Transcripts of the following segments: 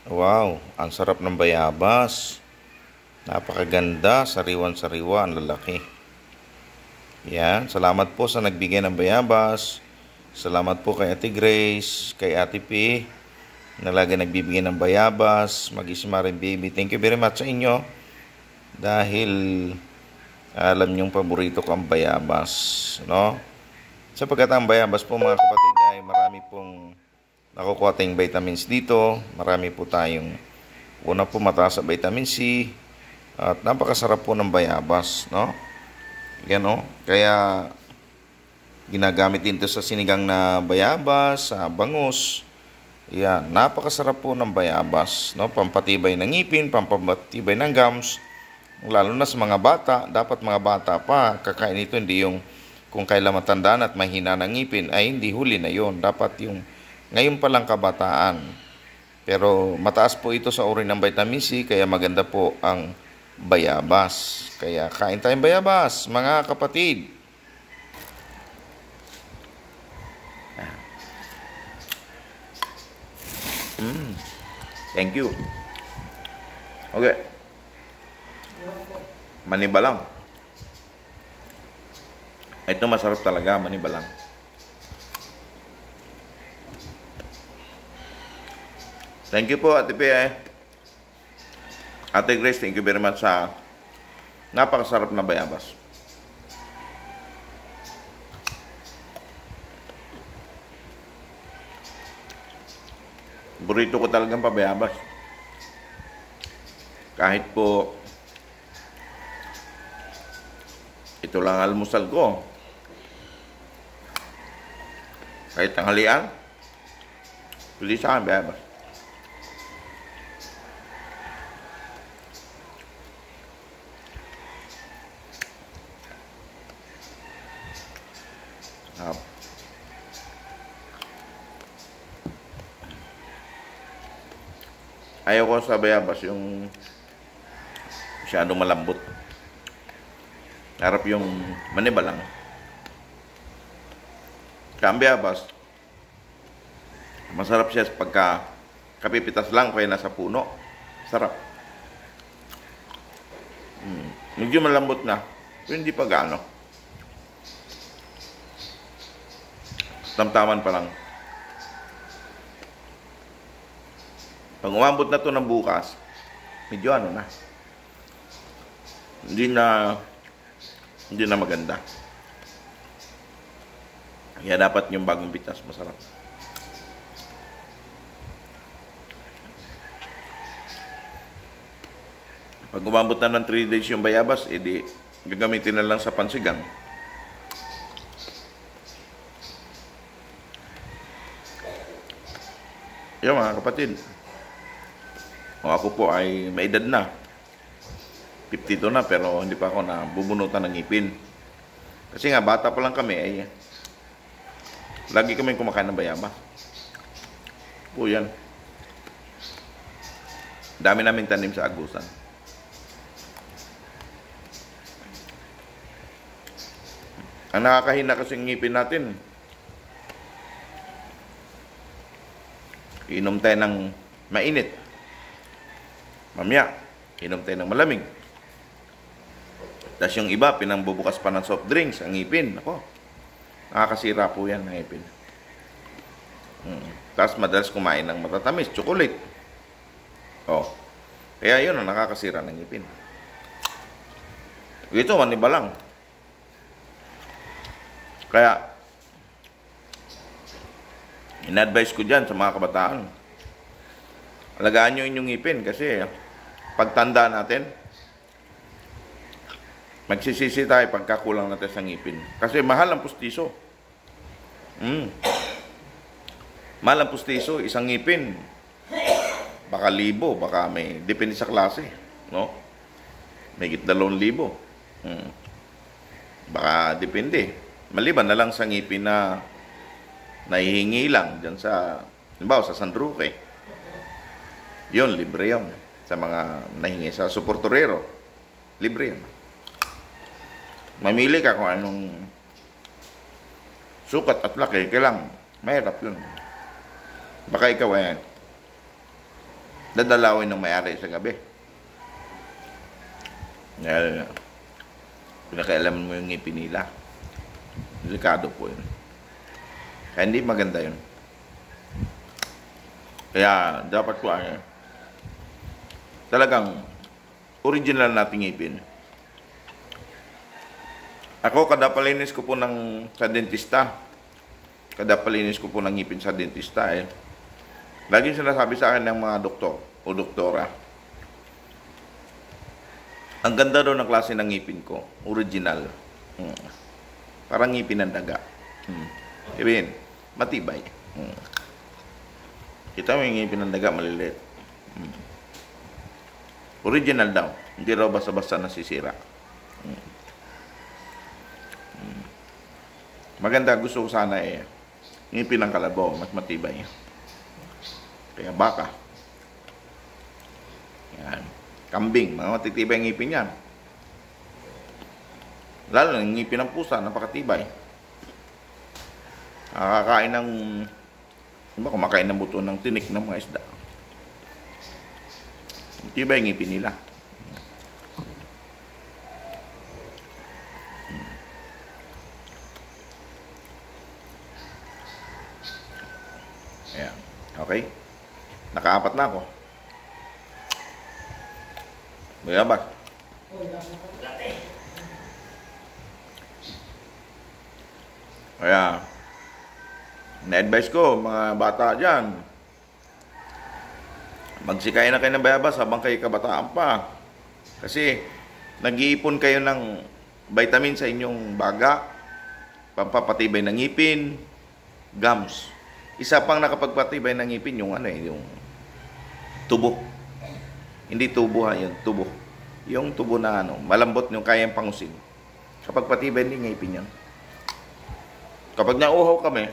Wow, ang sarap ng bayabas. Napakaganda, sariwan-sariwa, ang lalaki. Yan, salamat po sa nagbigay ng bayabas. Salamat po kay Ate Grace, kay Ate P, na lagi nagbibigay ng bayabas. Mag-isip rin baby. Thank you very much sa inyo. Dahil alam niyong paborito ko ang bayabas. No? Sapagkat ang bayabas po mga kapatid ay marami pong nakukuha tayong vitamins dito. Marami po tayong una po mataas sa vitamin C. At napakasarap po ng bayabas, no? Yan, no? Kaya ginagamit din ito sa sinigang na bayabas, sa bangus. Yan, napakasarap po ng bayabas, no? Pampatibay ng ngipin, pampatibay ng gums. Lalo na sa mga bata, dapat mga bata pa kakain ito, hindi yung kung kailan matandaan at mahina ng ngipin, ay hindi, huli na yon. Dapat yung ngayon pa lang kabataan. Pero mataas po ito sa uri ng vitamin C, kaya maganda po ang bayabas. Kaya kain tayong bayabas, mga kapatid. Thank you. Okay. Manibalang. Ito masarap talaga, manibalang. Thank you po, Ate Pia. Ate Grace, thank you very much sa napakasarap na bayabas. Burrito ko talagang pabayabas. Kahit po ito lang almusal ko. Kahit tanghalian, pwede sa akin bayabas. Ayaw ko sa bayabas yung masyadong malambot. Harap yung manibalang. Ang bayabas, masarap siya pagka kapipitas lang kaya nasa puno. Sarap. Medyo malambot na, pero hindi pa gaano. Tamtaman pa lang. Pag umabot na to ng bukas, medyo ano na. Hindi na maganda. Kaya dapat yung bagong pitas masarap. Pag umabot na ng 3 days yung bayabas, edi gagamitin na lang sa pansigang. Yan mga kapatid. Ako po ay may edad na. 52 na pero hindi pa ako nabubunutan ng ngipin. Kasi nga bata pa lang kami ay lagi kami kumakain ng bayabas. Po yan. Dami namin tanim sa agusan. Ang nakakahina kasi ng ngipin natin, inom tayo ng mainit. Mamaya, inom tayo ng malamig. Tapos yung iba, pinambubukas pa ng soft drinks, ang ngipin. Ako, nakakasira po yan ng ngipin. Tapos madalas kumain ng matatamis, chocolate. Oh, kaya yun ang nakakasira ng ngipin. Ito, maniba lang. Kaya, in-advise ko dyan sa mga kabataan. Alagaan nyo inyong ngipin kasi pagtanda natin, magsisisi tayo pagkakulang natin sa ngipin. Kasi mahal ang pustiso. Mahal ang pustiso, isang ngipin. Baka 1,000, baka may, depende sa klase. No? May 2,000. Baka depende. Maliban na lang sa ngipin na nahihingi lang dyan sa, halimbawa sa San Roque. Yun, libre yun. Sa mga nahingi sa suportorero, libre yun. Mamili ka kung anong sukat at laki, kailang mahirap yun. Baka ikaw dadalawin ng may-ari sa gabi. Dahil pinakailaman mo yung ngipin nila. Delikado po yun. Kaya hindi maganda yun. Kaya dapat po talagang original nating ngipin. Ako, kadapalinis ko po sa dentista. Kadapalinis ko po ng ngipin sa dentista Laging sinasabi sa akin ng mga doktor o doktora, ang ganda daw ng klase ng ngipin ko, original. Parang ngipin ng daga. Sabihin, matibay. Kita mo yung ngipin ng daga, maliliit. Original daw. Hindi raw basta-basta nasisira. Maganda, gusto ko sana ngipin ng kalabaw, mas matibay. Kaya baka. Yan. Kambing, mga matitibay ang ngipin yan. Lalo ng ngipin ng pusa, napakatibay. Nakakain ng, kumakain ng buto ng tinik ng mga isda. Tibay ang ngipin nila. Ayan. Okay? Nakaapat na ako. Bayabas. Kaya, na-advise ko, mga bata dyan, magsikay na kayo ng bayabas habang kayo kabataan pa. Kasi, nag-iipon kayo ng vitamin sa inyong baga, pampapatibay ng ngipin, gums. Isa pang nakapagpatibay ng ngipin, yung yung tubo. Hindi tubo yung tubo. Yung tubo na malambot yung kayang pangusin. Kapag patibay ng ngipin yan. Kapag nauhaw kami,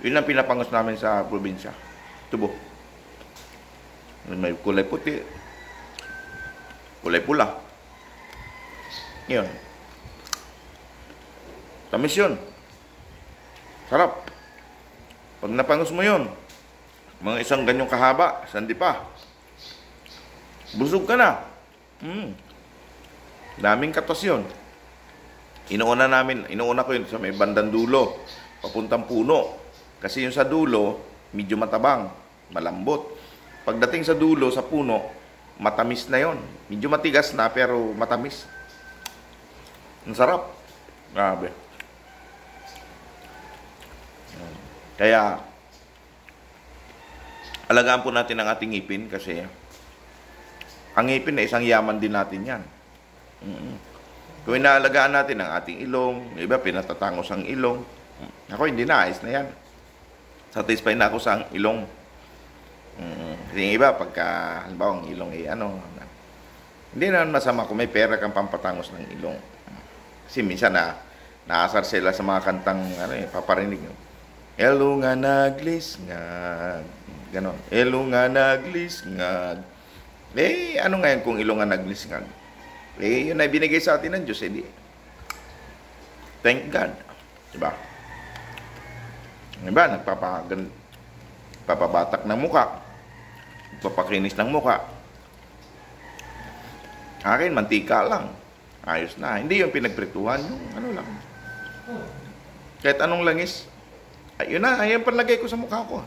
yun ang pinapangos namin sa probinsya. Tubo. May kulay puti, kulay pula. Yun. Tamis yun. Sarap. Pag napangos mo yun, mga isang ganyong kahaba, sandi pa. Busog ka na. Daming katos yun. Inuuna ko yun sa may bandang dulo, papuntang puno. Kasi yung sa dulo, medyo matabang, malambot. Pagdating sa dulo, sa puno, matamis na yon. Medyo matigas na, pero matamis. Ang sarap. Grabe. Kaya, alagaan po natin ang ating ngipin kasi ang ngipin na isang yaman din natin yan. Kung inaalagaan natin ang ating ilong, iba pinatatangos ang ilong. Ako, hindi na, ayos na yan. Satisfied na ako sa ilong. Kasi yung iba, pagka, halimbawa, ang ilong hindi naman masama kung may pera kang pampatangos ng ilong. Kasi minsan naasar sila sa mga kantang, paparinig. Elo nga naglisngag. Ganon. Elo nga naglisngag. Ano ngayon kung ilo nga naglisngag? Yun ay binigay sa atin ng Diyos, thank God. Diba? Diba? Nagpapabatak ng muka. Nagpapakinis ng muka. Akin, mantika lang. Ayos na. Hindi yung pinagprituhan. Yung lang. Kahit anong langis. Ayun na. Ayan panlagay ko sa mukha ko.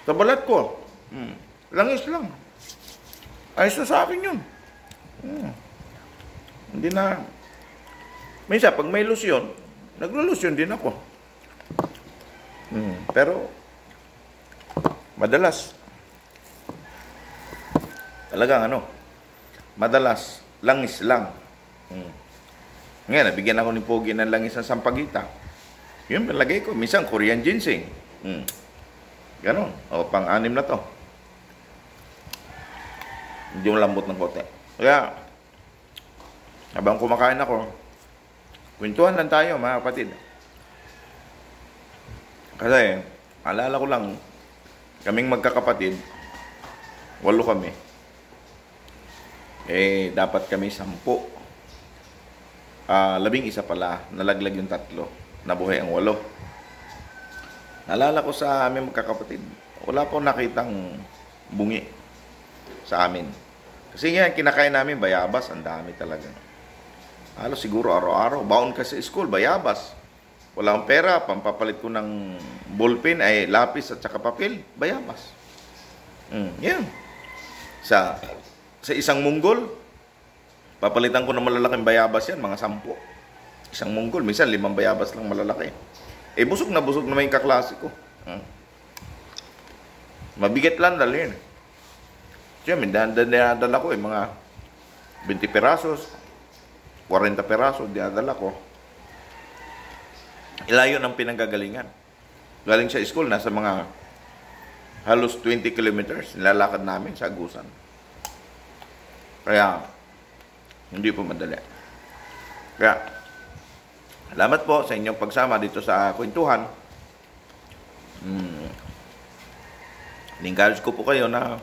Sa balat ko. Langis lang. Ayos na sa akin yun. Hindi na. Minsan, pag may lusyon, naglulusyon din ako. Pero, madalas, talagang madalas, langis lang. Ngayon, nabigyan ako ni Pogi ng langis ng sampagita. Yun, palagay ko. Minsan, Korean ginseng. Ganon. O, pang-anim na to. Hindi yung lambot ng kote. Kaya, habang kumakain ako, kwentuhan lang tayo, mga kapatid. Kasi, alala ko lang, kaming magkakapatid, 8 kami. Dapat kami 10. 11 pala, nalaglag yung 3. Nabuhay ang 8. Naalala ko sa aming magkakapatid, wala po nakitang bungi sa amin. Kasi nga, kinakain namin bayabas, ang dami talaga. Halos siguro araw-araw. Baon ka sa school, bayabas. Wala akong pera, pampapalit ko ng ballpen, ay lapis at saka papel, bayabas. Yan. Sa isang munggol, papalitan ko ng malalaking bayabas yan, mga 10. Isang munggol, minsan 5 bayabas lang malalaki. Busog na may kaklase ko. Mabigat lang dalhin. Siya, may dinadala ko mga 20 perasos, 40 perasos, dinadala ko. Ilayo ng pinanggagalingan. Galing sa school, nasa mga halos 20 kilometers, nilalakad namin sa Agusan. Kaya, hindi po madali. Kaya, salamat po sa inyong pagsama dito sa kwentuhan. Encourage ko po kayo na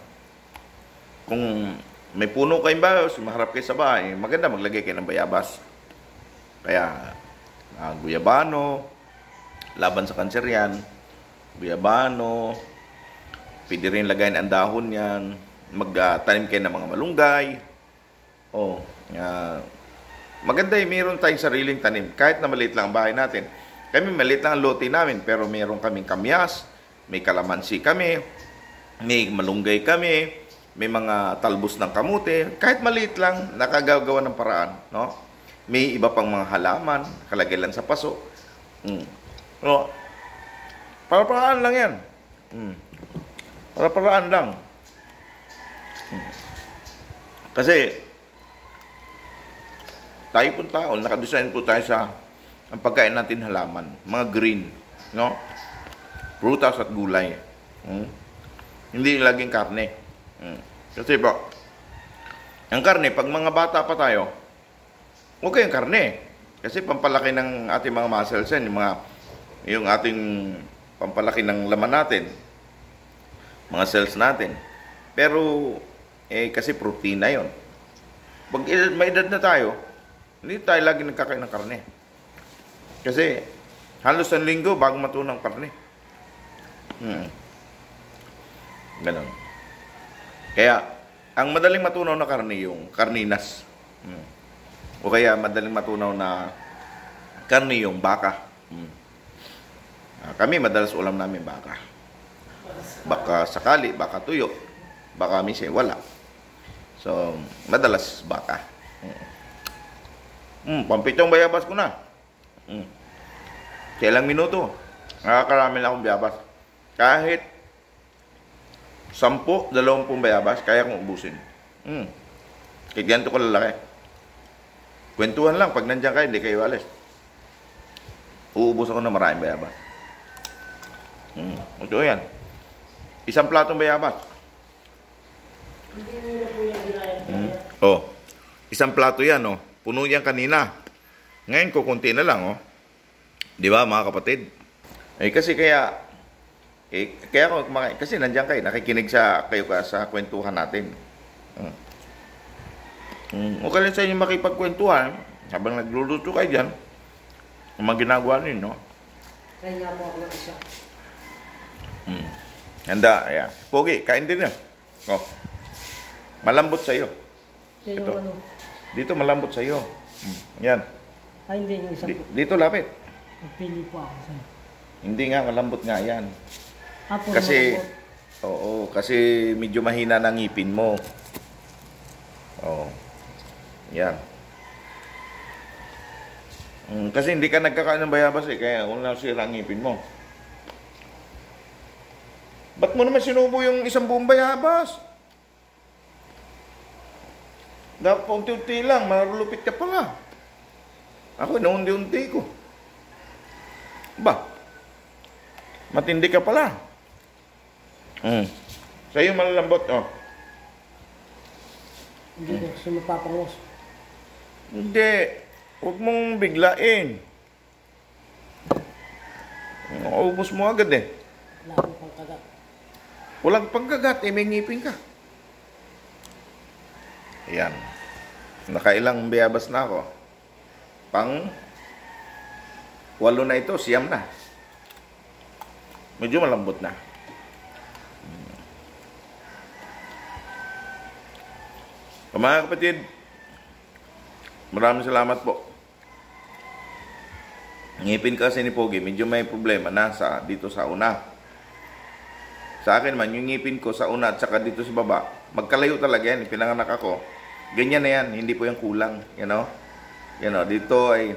kung may puno kayong bayos, maharap kayo sa bahay, maganda maglagay kayo ng bayabas. Kaya, guyabano, laban sa kanser yan, guyabano, pwede rin lagayin ang dahon yan, magtanim kayo ng mga malunggay. Maganda mayroon tayong sariling tanim, kahit na maliit lang ang bahay natin. Kami maliit lang ang lote namin, pero mayroon kaming kamyas, may kalamansi kami, may malunggay kami, may mga talbos ng kamote, kahit maliit lang, nakagagawa ng paraan, no? May iba pang mga halaman, kalagay lang sa paso. No? Para-paraan lang yan. Para-paraan lang. Kasi, tayo pong tao, nakadesign po tayo sa ang pagkain natin halaman, mga green, no? Prutas at gulay. Hindi laging karne. Kasi po, ang karne, pag mga bata pa tayo, huwag kayong karne. Kasi pampalaki ng ating mga muscles yan, yung ating pampalaki ng laman natin, mga cells natin. Pero, kasi protein na yun. Pag may edad na tayo, hindi tayo lagi nagkakain ng karne. Kasi, halos ang linggo bago matunaw ng karne. Ganon. Kaya, ang madaling matunaw na karne, yung karninas. O kaya, madaling matunaw na karne, yung baka. Kami, madalas ulam namin baka. Baka sakali, baka tuyo. Baka minsan, wala. So, madalas baka. Pampitong bayabas ko na. Kailang minuto, nakakarami na akong bayabas. Kahit 10, 20 bayabas, kaya kong ubusin. Kahit ganito ko lalaki. Kwentuhan lang, pag nandiyan kayo, hindi kayo alis. Uubos ako na maraming bayabas. Ito yan. Isang platong bayabas. Isang plato yan, puno yan kanina. Ngayon, kukunti na lang, Di ba, mga kapatid? Kasi kaya ako kumakain. Kasi nandiyan kayo, nakikinig kayo sa kwentuhan natin. Okay lang sa inyo makipagkwentuhan habang nagluluto kayo dyan. Ang mga ginagawa ninyo. Kaya nga po ako ng isa. Handa, ayan. Pogi, kain din yan. Malambot sa'yo. Yan yung ano. Dito malambot sa'yo. Yan. Ay, hindi yung isang Dito lapit. pili po ako sa'yo. Hindi nga, malambot nga yan. Apo, Kasi, malambot. kasi medyo mahina na ngipin mo. Yan. Kasi hindi ka nagkakain ng bayabas kaya wala sira ang ngipin mo. Ba't mo naman sinubo yung isang buong bayabas? Dapat unti-unti lang, marulupit ka pala. Ako, naunti-unti ko. Matindi ka pala. Sa'yo malalambot, Hindi ko gusto mapapangos. Hindi. Huwag mong biglain. Ubus mo agad Wala akong pangkagat. Walang pangkagat, may ngipin ka. Ayan. Nakailang bayabas na ako. Pang 8 na ito, 9 na. Medyo malambot na. Mga kapatid, maraming salamat po. Ngipin kasi ni Pogi, medyo may problema dito sa una. Sa akin man, yung ngipin ko sa una at saka dito sa baba, magkalayo talaga yan. Pinanganak ako. Ganyan na yan, hindi po yung kulang. You know, dito ay